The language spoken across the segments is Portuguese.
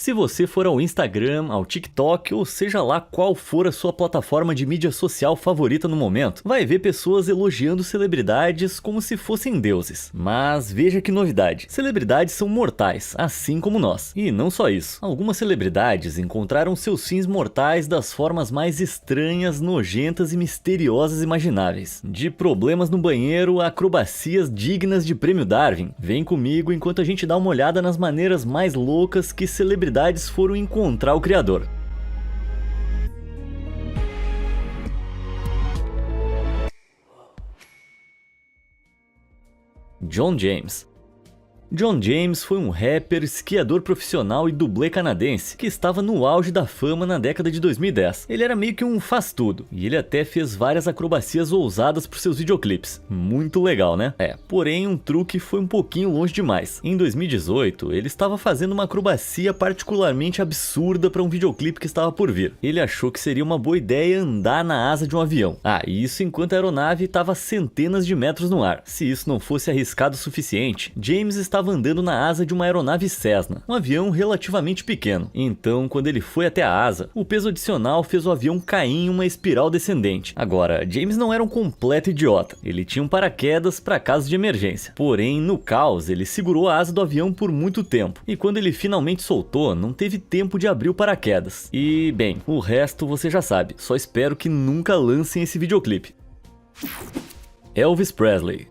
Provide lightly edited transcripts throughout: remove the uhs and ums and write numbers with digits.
Se você for ao Instagram, ao TikTok ou seja lá qual for a sua plataforma de mídia social favorita no momento, vai ver pessoas elogiando celebridades como se fossem deuses. Mas veja que novidade, celebridades são mortais, assim como nós. E não só isso, algumas celebridades encontraram seus fins mortais das formas mais estranhas, nojentas e misteriosas imagináveis. De problemas no banheiro a acrobacias dignas de prêmio Darwin. Vem comigo enquanto a gente dá uma olhada nas maneiras mais loucas que celebridades foram encontrar o criador. John James. John James foi um rapper, esquiador profissional e dublê canadense que estava no auge da fama na década de 2010. Ele era meio que um faz-tudo, e ele até fez várias acrobacias ousadas para seus videoclipes. Muito legal, né? Porém um truque foi um pouquinho longe demais. Em 2018, ele estava fazendo uma acrobacia particularmente absurda para um videoclipe que estava por vir. Ele achou que seria uma boa ideia andar na asa de um avião. E isso enquanto a aeronave estava a centenas de metros no ar. Se isso não fosse arriscado o suficiente, James estava andando na asa de uma aeronave Cessna, um avião relativamente pequeno. Então, quando ele foi até a asa, o peso adicional fez o avião cair em uma espiral descendente. Agora, James não era um completo idiota, ele tinha um paraquedas para casos de emergência. Porém, no caos, ele segurou a asa do avião por muito tempo, e quando ele finalmente soltou, não teve tempo de abrir o paraquedas. E, bem, o resto você já sabe, só espero que nunca lancem esse videoclipe. Elvis Presley.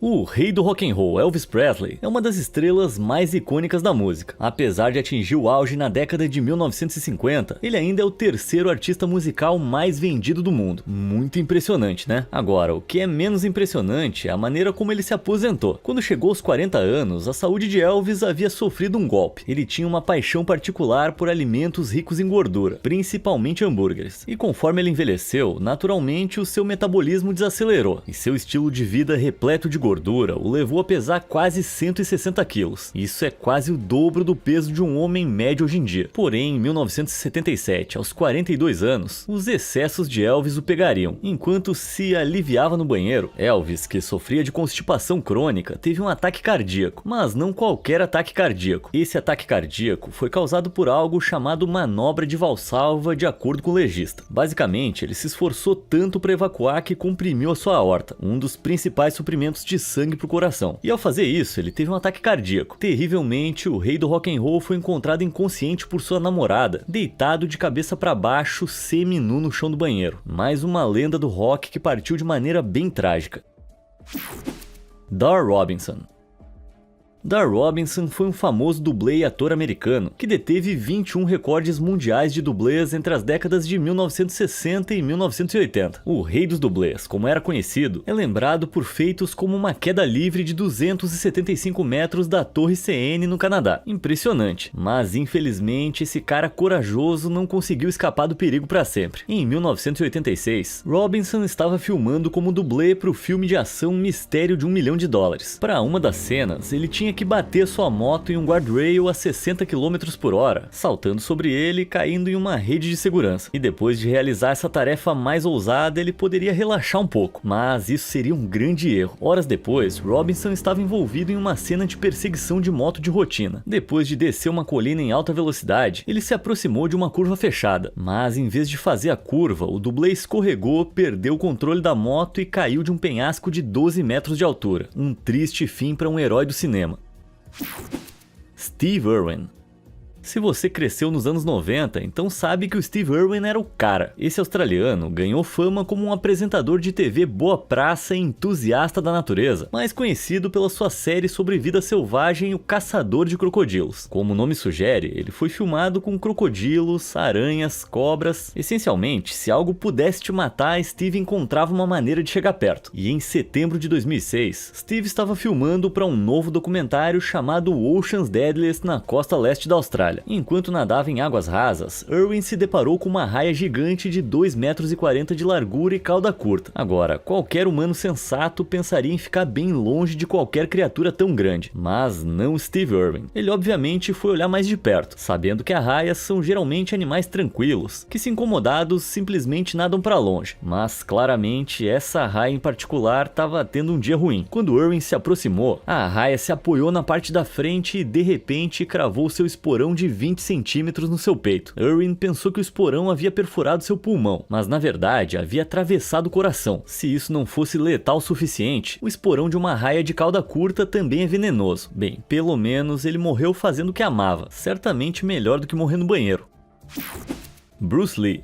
O rei do rock and roll, Elvis Presley, é uma das estrelas mais icônicas da música. Apesar de atingir o auge na década de 1950, ele ainda é o terceiro artista musical mais vendido do mundo. Muito impressionante, né? Agora, o que é menos impressionante é a maneira como ele se aposentou. Quando chegou aos 40 anos, a saúde de Elvis havia sofrido um golpe. Ele tinha uma paixão particular por alimentos ricos em gordura, principalmente hambúrgueres. E conforme ele envelheceu, naturalmente o seu metabolismo desacelerou, e seu estilo de vida repleto de gordura o levou a pesar quase 160 quilos. Isso é quase o dobro do peso de um homem médio hoje em dia. Porém, em 1977, aos 42 anos, os excessos de Elvis o pegariam. Enquanto se aliviava no banheiro, Elvis, que sofria de constipação crônica, teve um ataque cardíaco. Mas não qualquer ataque cardíaco. Esse ataque cardíaco foi causado por algo chamado manobra de Valsalva, de acordo com o legista. Basicamente, ele se esforçou tanto para evacuar que comprimiu a sua aorta, um dos principais suprimentos de sangue pro coração. E ao fazer isso, ele teve um ataque cardíaco. Terrivelmente, o rei do rock and roll foi encontrado inconsciente por sua namorada, deitado de cabeça para baixo, semi-nu no chão do banheiro. Mais uma lenda do rock que partiu de maneira bem trágica. Dar Robinson. Dar Robinson foi um famoso dublê e ator americano que deteve 21 recordes mundiais de dublês entre as décadas de 1960 e 1980. O rei dos dublês, como era conhecido, é lembrado por feitos como uma queda livre de 275 metros da Torre CN no Canadá. Impressionante, mas infelizmente esse cara corajoso não conseguiu escapar do perigo para sempre. Em 1986, Robinson estava filmando como dublê para o filme de ação Mistério de $1 Milhão. Para uma das cenas, ele tinha que bater sua moto em um guardrail a 60 km por hora, saltando sobre ele e caindo em uma rede de segurança. E depois de realizar essa tarefa mais ousada, ele poderia relaxar um pouco, mas isso seria um grande erro. Horas depois, Robinson estava envolvido em uma cena de perseguição de moto de rotina. Depois de descer uma colina em alta velocidade, ele se aproximou de uma curva fechada, mas em vez de fazer a curva, o dublê escorregou, perdeu o controle da moto e caiu de um penhasco de 12 metros de altura. Um triste fim para um herói do cinema. Steve Irwin. Se você cresceu nos anos 90, então sabe que o Steve Irwin era o cara. Esse australiano ganhou fama como um apresentador de TV boa praça e entusiasta da natureza, mais conhecido pela sua série sobre vida selvagem O Caçador de Crocodilos. Como o nome sugere, ele foi filmado com crocodilos, aranhas, cobras. Essencialmente, se algo pudesse te matar, Steve encontrava uma maneira de chegar perto. E em setembro de 2006, Steve estava filmando para um novo documentário chamado Ocean's Deadliest na costa leste da Austrália. Enquanto nadava em águas rasas, Irwin se deparou com uma raia gigante de 2,40 metros de largura e cauda curta. Agora, qualquer humano sensato pensaria em ficar bem longe de qualquer criatura tão grande, mas não Steve Irwin. Ele obviamente foi olhar mais de perto, sabendo que as raias são geralmente animais tranquilos, que se incomodados simplesmente nadam para longe. Mas claramente essa raia em particular estava tendo um dia ruim. Quando Irwin se aproximou, a raia se apoiou na parte da frente e de repente cravou seu esporão de de 20 centímetros no seu peito. Irwin pensou que o esporão havia perfurado seu pulmão, mas na verdade havia atravessado o coração. Se isso não fosse letal o suficiente, o esporão de uma raia de cauda curta também é venenoso. Bem, pelo menos ele morreu fazendo o que amava, certamente melhor do que morrer no banheiro. Bruce Lee.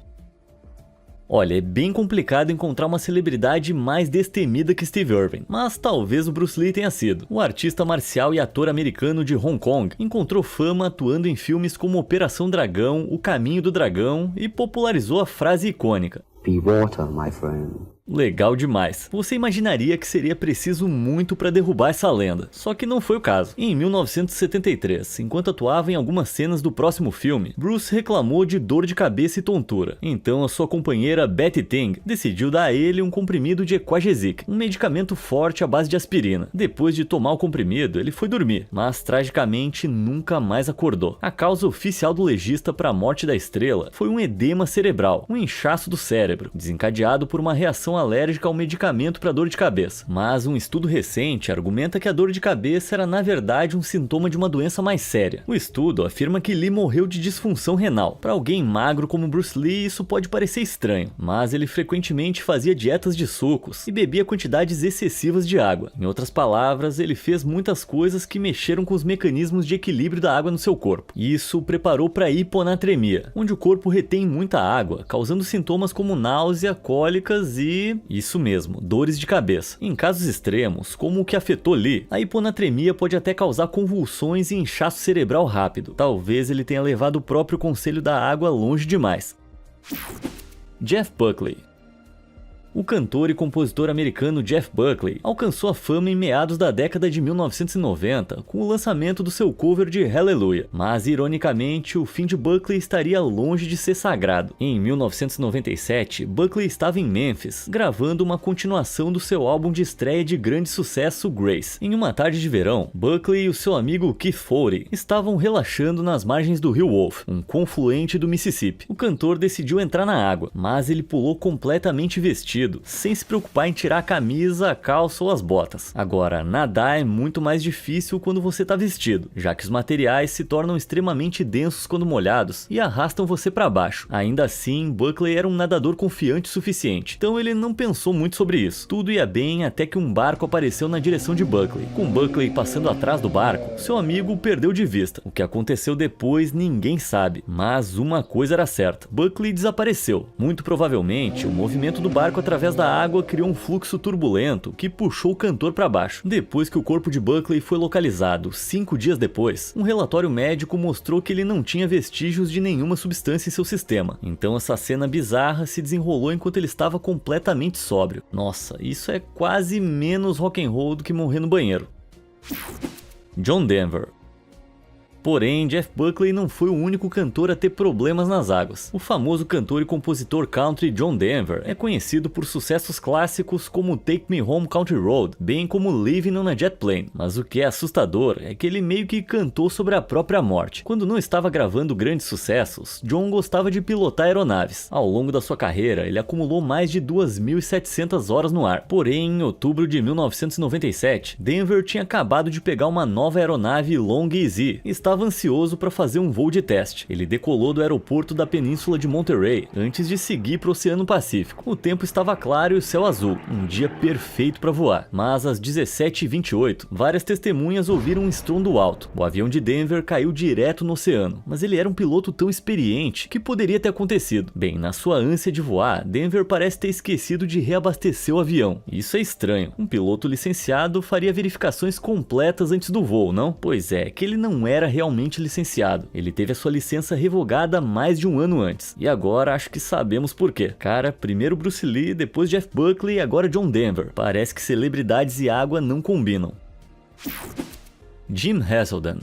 Olha, é bem complicado encontrar uma celebridade mais destemida que Steve Irwin, mas talvez o Bruce Lee tenha sido. O artista marcial e ator americano de Hong Kong encontrou fama atuando em filmes como Operação Dragão, O Caminho do Dragão e popularizou a frase icônica: Be water, my friend. Legal demais. Você imaginaria que seria preciso muito para derrubar essa lenda, só que não foi o caso. Em 1973, enquanto atuava em algumas cenas do próximo filme, Bruce reclamou de dor de cabeça e tontura. Então a sua companheira Betty Ting decidiu dar a ele um comprimido de Equagesic, um medicamento forte à base de aspirina. Depois de tomar o comprimido, ele foi dormir, mas tragicamente nunca mais acordou. A causa oficial do legista para a morte da estrela foi um edema cerebral, um inchaço do cérebro, desencadeado por uma reação alérgica ao medicamento para dor de cabeça. Mas um estudo recente argumenta que a dor de cabeça era na verdade um sintoma de uma doença mais séria. O estudo afirma que Lee morreu de disfunção renal. Para alguém magro como Bruce Lee, isso pode parecer estranho, mas ele frequentemente fazia dietas de sucos e bebia quantidades excessivas de água. Em outras palavras, ele fez muitas coisas que mexeram com os mecanismos de equilíbrio da água no seu corpo. Isso o preparou para a hiponatremia, onde o corpo retém muita água, causando sintomas como náusea, cólicas e... isso mesmo, dores de cabeça. Em casos extremos, como o que afetou Lee, a hiponatremia pode até causar convulsões e inchaço cerebral rápido. Talvez ele tenha levado o próprio conselho da água longe demais. Jeff Buckley. O cantor e compositor americano Jeff Buckley alcançou a fama em meados da década de 1990 com o lançamento do seu cover de Hallelujah, mas ironicamente o fim de Buckley estaria longe de ser sagrado. Em 1997, Buckley estava em Memphis, gravando uma continuação do seu álbum de estreia de grande sucesso Grace. Em uma tarde de verão, Buckley e o seu amigo Keith Foury estavam relaxando nas margens do rio Wolf, um confluente do Mississippi. O cantor decidiu entrar na água, mas ele pulou completamente vestido, sem se preocupar em tirar a camisa, a calça ou as botas. Agora, nadar é muito mais difícil quando você está vestido, já que os materiais se tornam extremamente densos quando molhados e arrastam você para baixo. Ainda assim, Buckley era um nadador confiante o suficiente, então ele não pensou muito sobre isso. Tudo ia bem até que um barco apareceu na direção de Buckley. Com Buckley passando atrás do barco, seu amigo perdeu de vista. O que aconteceu depois ninguém sabe, mas uma coisa era certa: Buckley desapareceu. Muito provavelmente, o movimento do barco através da água criou um fluxo turbulento que puxou o cantor para baixo. Depois que o corpo de Buckley foi localizado 5 dias depois, um relatório médico mostrou que ele não tinha vestígios de nenhuma substância em seu sistema. Então essa cena bizarra se desenrolou enquanto ele estava completamente sóbrio. Nossa, isso é quase menos rock and roll do que morrer no banheiro. John Denver. Porém, Jeff Buckley não foi o único cantor a ter problemas nas águas. O famoso cantor e compositor country John Denver é conhecido por sucessos clássicos como Take Me Home Country Road, bem como Living on a Jet Plane. Mas o que é assustador é que ele meio que cantou sobre a própria morte. Quando não estava gravando grandes sucessos, John gostava de pilotar aeronaves. Ao longo da sua carreira, ele acumulou mais de 2.700 horas no ar. Porém, em outubro de 1997, Denver tinha acabado de pegar uma nova aeronave Long EZ. Estava ansioso para fazer um voo de teste. Ele decolou do aeroporto da península de Monterey antes de seguir para o Oceano Pacífico. O tempo estava claro e o céu azul, um dia perfeito para voar. Mas às 17h28, várias testemunhas ouviram um estrondo alto. O avião de Denver caiu direto no oceano, mas ele era um piloto tão experiente que poderia ter acontecido. Bem, na sua ânsia de voar, Denver parece ter esquecido de reabastecer o avião. Isso é estranho. Um piloto licenciado faria verificações completas antes do voo, não? Pois é, que ele não era realmente licenciado. Ele teve a sua licença revogada mais de um ano antes. E agora acho que sabemos por quê. Cara, primeiro Bruce Lee, depois Jeff Buckley e agora John Denver. Parece que celebridades e água não combinam. Jim Haselden.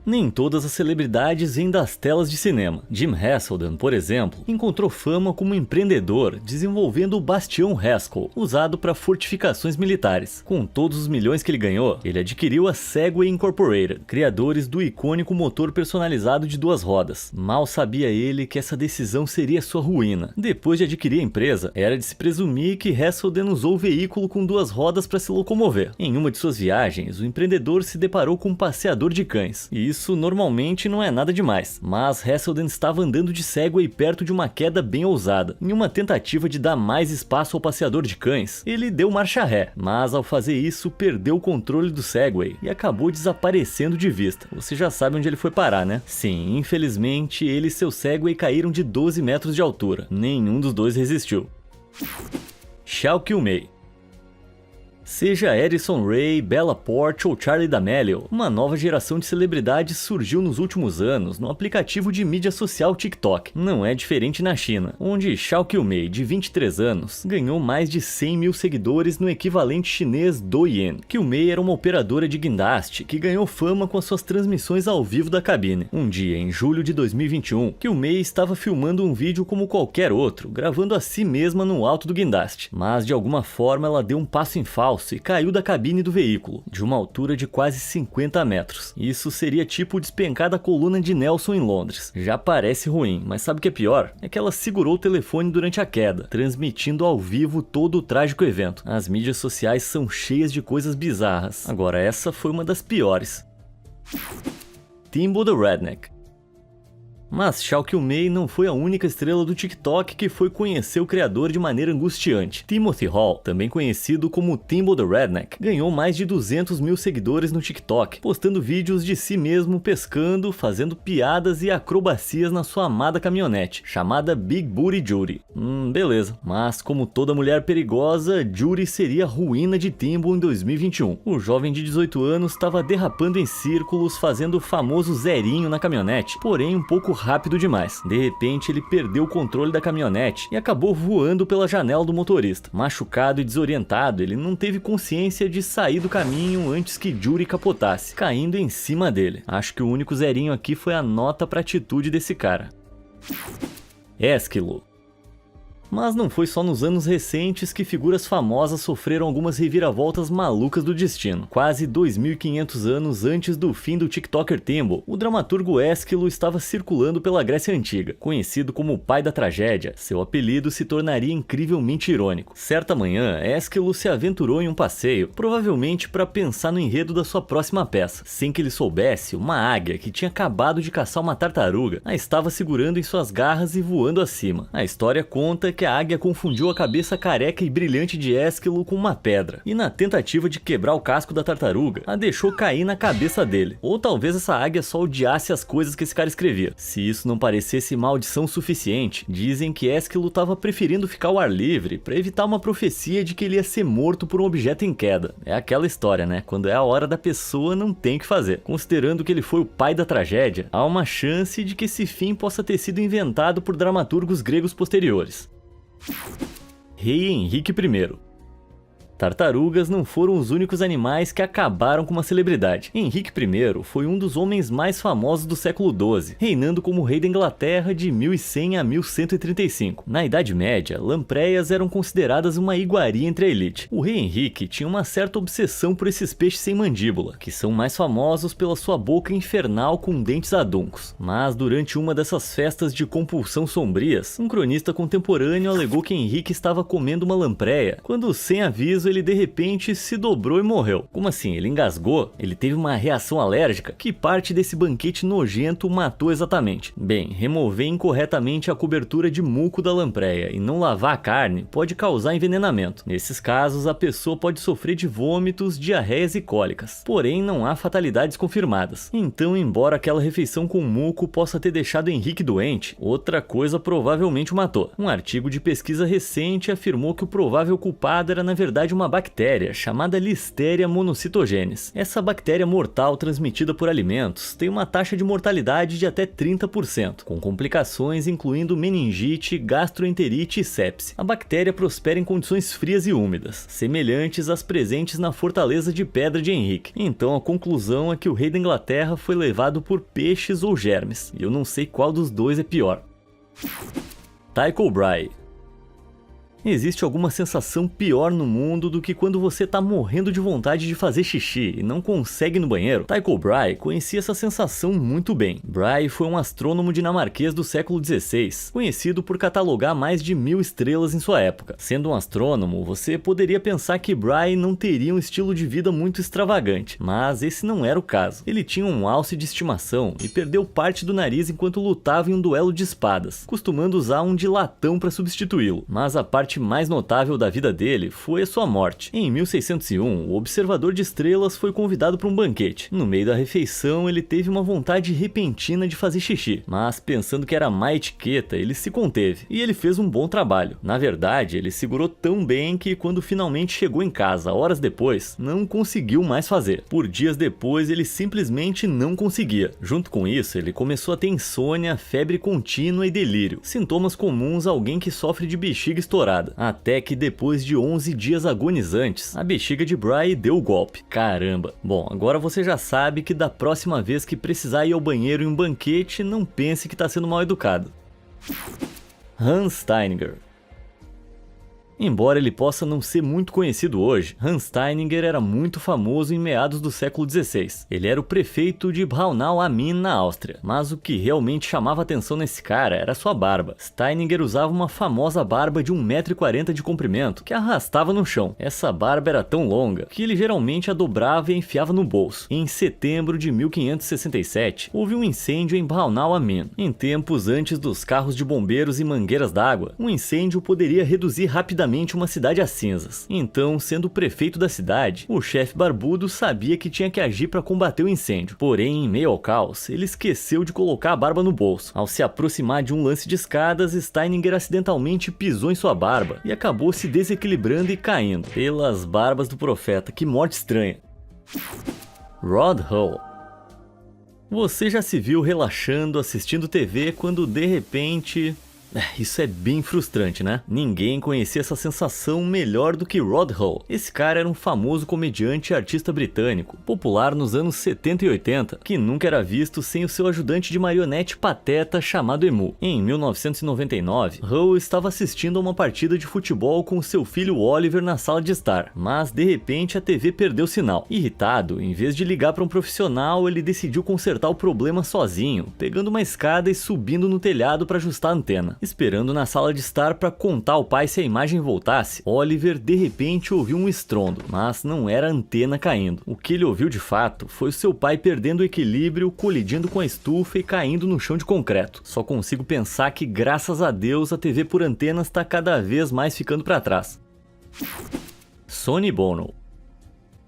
Nem todas as celebridades vêm das telas de cinema. Jim Haselden, por exemplo, encontrou fama como empreendedor desenvolvendo o Bastião Haskell, usado para fortificações militares. Com todos os milhões que ele ganhou, ele adquiriu a Segway Incorporated, criadores do icônico motor personalizado de 2 rodas. Mal sabia ele que essa decisão seria sua ruína. Depois de adquirir a empresa, era de se presumir que Haselden usou o veículo com 2 rodas para se locomover. Em uma de suas viagens, o empreendedor se deparou com um passeador de cães, e isso Isso normalmente não é nada demais, mas Haselden estava andando de Segway perto de uma queda bem ousada. Em uma tentativa de dar mais espaço ao passeador de cães, ele deu marcha ré, mas ao fazer isso perdeu o controle do Segway e acabou desaparecendo de vista. Você já sabe onde ele foi parar, né? Sim, infelizmente ele e seu Segway caíram de 12 metros de altura. Nenhum dos dois resistiu. Shao Kilmei. Seja Addison Rae, Bella Porte ou Charli D'Amelio, uma nova geração de celebridades surgiu nos últimos anos no aplicativo de mídia social TikTok. Não é diferente na China, onde Shao Kilmei, de 23 anos, ganhou mais de 100 mil seguidores no equivalente chinês Douyin. Kilmei era uma operadora de guindaste que ganhou fama com as suas transmissões ao vivo da cabine. Um dia, em julho de 2021, Kilmei estava filmando um vídeo como qualquer outro, gravando a si mesma no alto do guindaste. Mas de alguma forma ela deu um passo em falso e caiu da cabine do veículo, de uma altura de quase 50 metros. Isso seria tipo despencar da coluna de Nelson em Londres. Já parece ruim, mas sabe o que é pior? É que ela segurou o telefone durante a queda, transmitindo ao vivo todo o trágico evento. As mídias sociais são cheias de coisas bizarras. Agora essa foi uma das piores. Timbo the Redneck. Mas Shao Kilmei não foi a única estrela do TikTok que foi conhecer o criador de maneira angustiante. Timothy Hall, também conhecido como Timbo the Redneck, ganhou mais de 200 mil seguidores no TikTok, postando vídeos de si mesmo pescando, fazendo piadas e acrobacias na sua amada caminhonete, chamada Big Booty Judy. Beleza. Mas como toda mulher perigosa, Judy seria a ruína de Timbo em 2021. O jovem de 18 anos estava derrapando em círculos, fazendo o famoso zerinho na caminhonete, porém um pouco rápido demais. De repente ele perdeu o controle da caminhonete e acabou voando pela janela do motorista. Machucado e desorientado, ele não teve consciência de sair do caminho antes que Judy capotasse, caindo em cima dele. Acho que o único zerinho aqui foi a nota pra atitude desse cara. Eskilo. Mas não foi só nos anos recentes que figuras famosas sofreram algumas reviravoltas malucas do destino. Quase 2.500 anos antes do fim do TikToker Timbo, o dramaturgo Ésquilo estava circulando pela Grécia Antiga. Conhecido como o pai da tragédia, seu apelido se tornaria incrivelmente irônico. Certa manhã, Ésquilo se aventurou em um passeio, provavelmente para pensar no enredo da sua próxima peça. Sem que ele soubesse, uma águia que tinha acabado de caçar uma tartaruga a estava segurando em suas garras e voando acima. A história conta que a águia confundiu a cabeça careca e brilhante de Ésquilo com uma pedra, e na tentativa de quebrar o casco da tartaruga, a deixou cair na cabeça dele. Ou talvez essa águia só odiasse as coisas que esse cara escrevia. Se isso não parecesse maldição suficiente, dizem que Ésquilo estava preferindo ficar ao ar livre para evitar uma profecia de que ele ia ser morto por um objeto em queda. É aquela história, né? Quando é a hora da pessoa, não tem o que fazer. Considerando que ele foi o pai da tragédia, há uma chance de que esse fim possa ter sido inventado por dramaturgos gregos posteriores. Rei Henrique I. Tartarugas não foram os únicos animais que acabaram com uma celebridade. Henrique I foi um dos homens mais famosos do século XII, reinando como rei da Inglaterra de 1100 a 1135. Na Idade Média, lampreias eram consideradas uma iguaria entre a elite. O rei Henrique tinha uma certa obsessão por esses peixes sem mandíbula, que são mais famosos pela sua boca infernal com dentes aduncos. Mas durante uma dessas festas de compulsão sombrias, um cronista contemporâneo alegou que Henrique estava comendo uma lampreia, quando sem aviso ele de repente se dobrou e morreu. Como assim? Ele engasgou? Ele teve uma reação alérgica? Que parte desse banquete nojento o matou exatamente? Bem, remover incorretamente a cobertura de muco da lampreia e não lavar a carne pode causar envenenamento. Nesses casos, a pessoa pode sofrer de vômitos, diarreias e cólicas. Porém, não há fatalidades confirmadas. Então, embora aquela refeição com muco possa ter deixado Henrique doente, outra coisa provavelmente o matou. Um artigo de pesquisa recente afirmou que o provável culpado era na verdade uma bactéria chamada Listeria monocytogenes. Essa bactéria mortal transmitida por alimentos tem uma taxa de mortalidade de até 30%, com complicações incluindo meningite, gastroenterite e sepse. A bactéria prospera em condições frias e úmidas, semelhantes às presentes na Fortaleza de Pedra de Henrique. Então a conclusão é que o rei da Inglaterra foi levado por peixes ou germes, e eu não sei qual dos dois é pior. Tycho Brahe. Existe alguma sensação pior no mundo do que quando você tá morrendo de vontade de fazer xixi e não consegue ir no banheiro? Tycho Brahe conhecia essa sensação muito bem. Brahe foi um astrônomo dinamarquês do século XVI, conhecido por catalogar mais de 1000 estrelas em sua época. Sendo um astrônomo, você poderia pensar que Brahe não teria um estilo de vida muito extravagante, mas esse não era o caso. Ele tinha um alce de estimação e perdeu parte do nariz enquanto lutava em um duelo de espadas, costumando usar um de latão para substituí-lo. Mas a parte mais notável da vida dele foi a sua morte. Em 1601, o observador de estrelas foi convidado para um banquete. No meio da refeição, ele teve uma vontade repentina de fazer xixi, mas pensando que era má etiqueta, ele se conteve, e ele fez um bom trabalho. Na verdade, ele segurou tão bem que quando finalmente chegou em casa, horas depois, não conseguiu mais fazer. Por dias depois, ele simplesmente não conseguia. Junto com isso, ele começou a ter insônia, febre contínua e delírio, sintomas comuns a alguém que sofre de bexiga estourada. Até que depois de 11 dias agonizantes, a bexiga de Brahe deu o golpe. Caramba! Bom, agora você já sabe que da próxima vez que precisar ir ao banheiro em um banquete, não pense que está sendo mal educado. Hans Steininger. Embora ele possa não ser muito conhecido hoje, Hans Steininger era muito famoso em meados do século XVI. Ele era o prefeito de Braunau am Inn, na Áustria, mas o que realmente chamava atenção nesse cara era sua barba. Steininger usava uma famosa barba de 1,40 m de comprimento, que arrastava no chão. Essa barba era tão longa que ele geralmente a dobrava e enfiava no bolso. Em setembro de 1567, houve um incêndio em Braunau am Inn. Em tempos antes dos carros de bombeiros e mangueiras d'água, um incêndio poderia reduzir rapidamente uma cidade a cinzas. Então, sendo o prefeito da cidade, o chefe barbudo sabia que tinha que agir para combater o incêndio. Porém, em meio ao caos, ele esqueceu de colocar a barba no bolso. Ao se aproximar de um lance de escadas, Steininger acidentalmente pisou em sua barba e acabou se desequilibrando e caindo. Pelas barbas do profeta, que morte estranha. Rod Hull. Você já se viu relaxando assistindo TV quando de repente... Isso é bem frustrante, né? Ninguém conhecia essa sensação melhor do que Rod Hull. Esse cara era um famoso comediante e artista britânico, popular nos anos 70 e 80, que nunca era visto sem o seu ajudante de marionete pateta chamado Emu. Em 1999, Hull estava assistindo a uma partida de futebol com seu filho Oliver na sala de estar, mas de repente a TV perdeu o sinal. Irritado, em vez de ligar para um profissional, ele decidiu consertar o problema sozinho, pegando uma escada e subindo no telhado para ajustar a antena. Esperando na sala de estar para contar ao pai se a imagem voltasse, Oliver de repente ouviu um estrondo, mas não era a antena caindo. O que ele ouviu de fato foi o seu pai perdendo o equilíbrio, colidindo com a estufa e caindo no chão de concreto. Só consigo pensar que, graças a Deus, a TV por antenas está cada vez mais ficando para trás. Sonny Bono.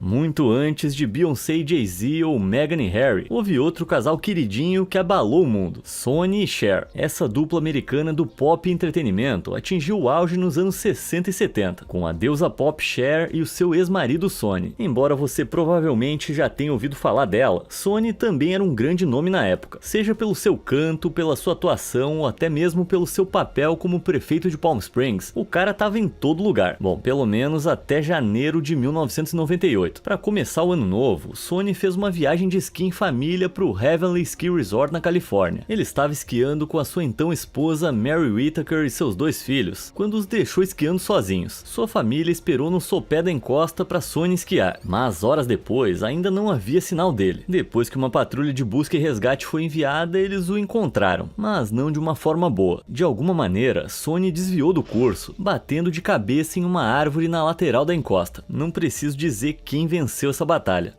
Muito antes de Beyoncé e Jay-Z ou Meghan e Harry, houve outro casal queridinho que abalou o mundo, Sonny e Cher. Essa dupla americana do pop e entretenimento atingiu o auge nos anos 60 e 70, com a deusa pop Cher e o seu ex-marido Sonny. Embora você provavelmente já tenha ouvido falar dela, Sonny também era um grande nome na época, seja pelo seu canto, pela sua atuação ou até mesmo pelo seu papel como prefeito de Palm Springs. O cara tava em todo lugar. Bom, pelo menos até janeiro de 1998. Para começar o ano novo, Sonny fez uma viagem de esqui em família para o Heavenly Ski Resort na Califórnia. Ele estava esquiando com a sua então esposa Mary Whittaker e seus 2 filhos, quando os deixou esquiando sozinhos. Sua família esperou no sopé da encosta para Sonny esquiar, mas horas depois ainda não havia sinal dele. Depois que uma patrulha de busca e resgate foi enviada, eles o encontraram, mas não de uma forma boa. De alguma maneira, Sonny desviou do curso, batendo de cabeça em uma árvore na lateral da encosta. Não preciso dizer quem venceu essa batalha.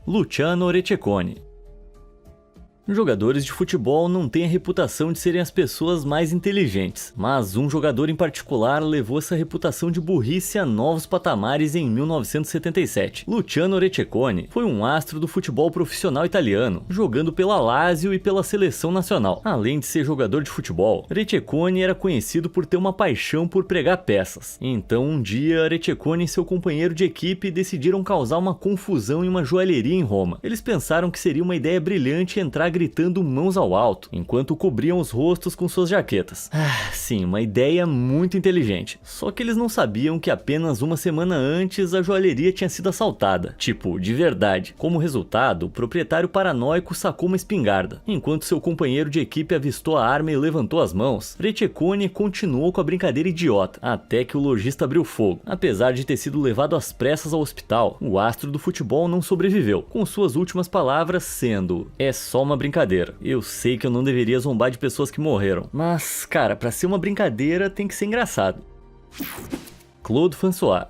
Luciano Orecchione. Jogadores de futebol não têm a reputação de serem as pessoas mais inteligentes, mas um jogador em particular levou essa reputação de burrice a novos patamares em 1977. Luciano Orecchione foi um astro do futebol profissional italiano, jogando pela Lazio e pela seleção nacional. Além de ser jogador de futebol, Orecchione era conhecido por ter uma paixão por pregar peças. Então um dia, Orecchione e seu companheiro de equipe decidiram causar uma confusão em uma joalheria em Roma. Eles pensaram que seria uma ideia brilhante entrar gritando mãos ao alto, enquanto cobriam os rostos com suas jaquetas. Sim, uma ideia muito inteligente. Só que eles não sabiam que apenas uma semana antes a joalheria tinha sido assaltada. Tipo, de verdade. Como resultado, o proprietário paranoico sacou uma espingarda. Enquanto seu companheiro de equipe avistou a arma e levantou as mãos, Retchekone continuou com a brincadeira idiota, até que o lojista abriu fogo. Apesar de ter sido levado às pressas ao hospital, o astro do futebol não sobreviveu, com suas últimas palavras sendo: "É só uma brincadeira. Eu sei que eu não deveria zombar de pessoas que morreram, mas, cara, pra ser uma brincadeira tem que ser engraçado." Claude François.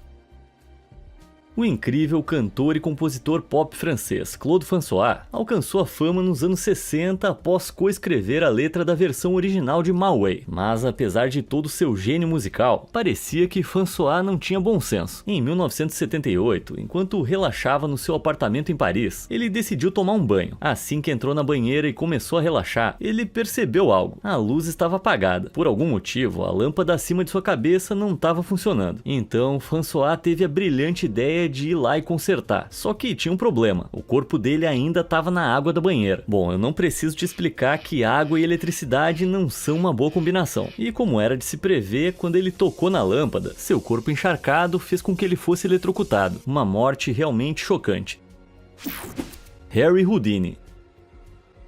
O incrível cantor e compositor pop francês Claude François alcançou a fama nos anos 60 após coescrever a letra da versão original de My Way. Mas apesar de todo seu gênio musical, parecia que François não tinha bom senso. Em 1978, enquanto relaxava no seu apartamento em Paris, ele decidiu tomar um banho. Assim que entrou na banheira e começou a relaxar, ele percebeu algo. A luz estava apagada. Por algum motivo, a lâmpada acima de sua cabeça não estava funcionando. Então, François teve a brilhante ideia de ir lá e consertar. Só que tinha um problema, o corpo dele ainda estava na água da banheira. Bom, eu não preciso te explicar que água e eletricidade não são uma boa combinação. E como era de se prever, quando ele tocou na lâmpada, seu corpo encharcado fez com que ele fosse eletrocutado. Uma morte realmente chocante. Harry Houdini.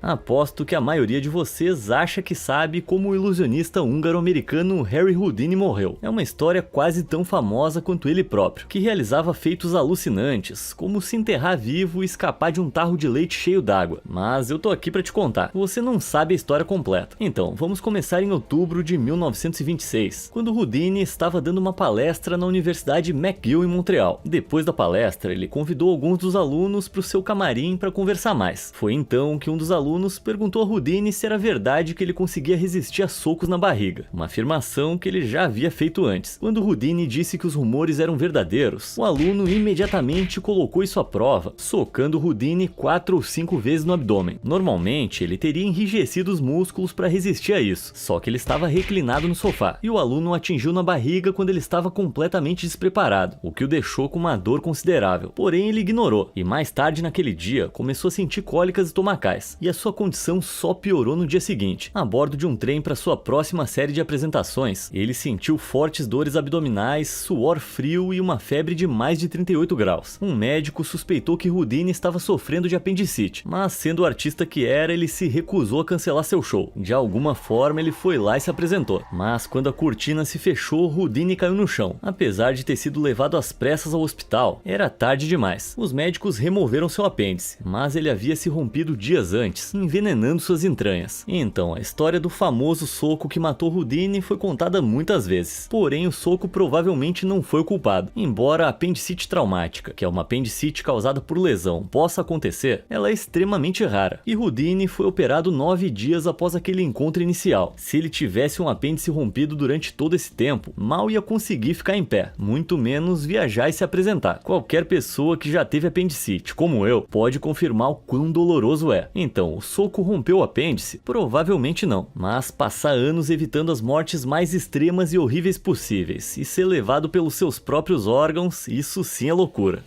Aposto que a maioria de vocês acha que sabe como o ilusionista húngaro-americano Harry Houdini morreu. É uma história quase tão famosa quanto ele próprio, que realizava feitos alucinantes, como se enterrar vivo e escapar de um tarro de leite cheio d'água. Mas eu tô aqui pra te contar, você não sabe a história completa. Então, vamos começar em outubro de 1926, quando Houdini estava dando uma palestra na Universidade McGill em Montreal. Depois da palestra, ele convidou alguns dos alunos para o seu camarim para conversar mais. Foi então que um dos alunos perguntou a Houdini se era verdade que ele conseguia resistir a socos na barriga, uma afirmação que ele já havia feito antes. Quando Houdini disse que os rumores eram verdadeiros, o aluno imediatamente colocou isso à prova, socando Houdini 4 ou 5 vezes no abdômen. Normalmente, ele teria enrijecido os músculos para resistir a isso, só que ele estava reclinado no sofá, e o aluno o atingiu na barriga quando ele estava completamente despreparado, o que o deixou com uma dor considerável. Porém, ele ignorou, e mais tarde naquele dia, começou a sentir cólicas estomacais, e a sua condição só piorou no dia seguinte. A bordo de um trem para sua próxima série de apresentações, ele sentiu fortes dores abdominais, suor frio e uma febre de mais de 38 graus. Um médico suspeitou que Houdini estava sofrendo de apendicite, mas sendo o artista que era, ele se recusou a cancelar seu show. De alguma forma, ele foi lá e se apresentou. Mas quando a cortina se fechou, Houdini caiu no chão. Apesar de ter sido levado às pressas ao hospital, era tarde demais. Os médicos removeram seu apêndice, mas ele havia se rompido dias antes, envenenando suas entranhas. Então, a história do famoso soco que matou Houdini foi contada muitas vezes. Porém, o soco provavelmente não foi o culpado. Embora a apendicite traumática, que é uma apendicite causada por lesão, possa acontecer, ela é extremamente rara. E Houdini foi operado 9 dias após aquele encontro inicial. Se ele tivesse um apêndice rompido durante todo esse tempo, mal ia conseguir ficar em pé, muito menos viajar e se apresentar. Qualquer pessoa que já teve apendicite, como eu, pode confirmar o quão doloroso é. Então, o soco rompeu o apêndice? Provavelmente não, mas passar anos evitando as mortes mais extremas e horríveis possíveis e ser levado pelos seus próprios órgãos, isso sim é loucura.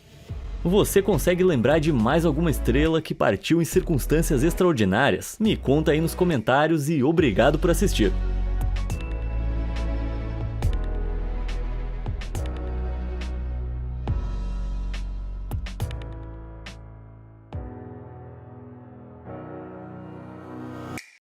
Você consegue lembrar de mais alguma estrela que partiu em circunstâncias extraordinárias? Me conta aí nos comentários e obrigado por assistir.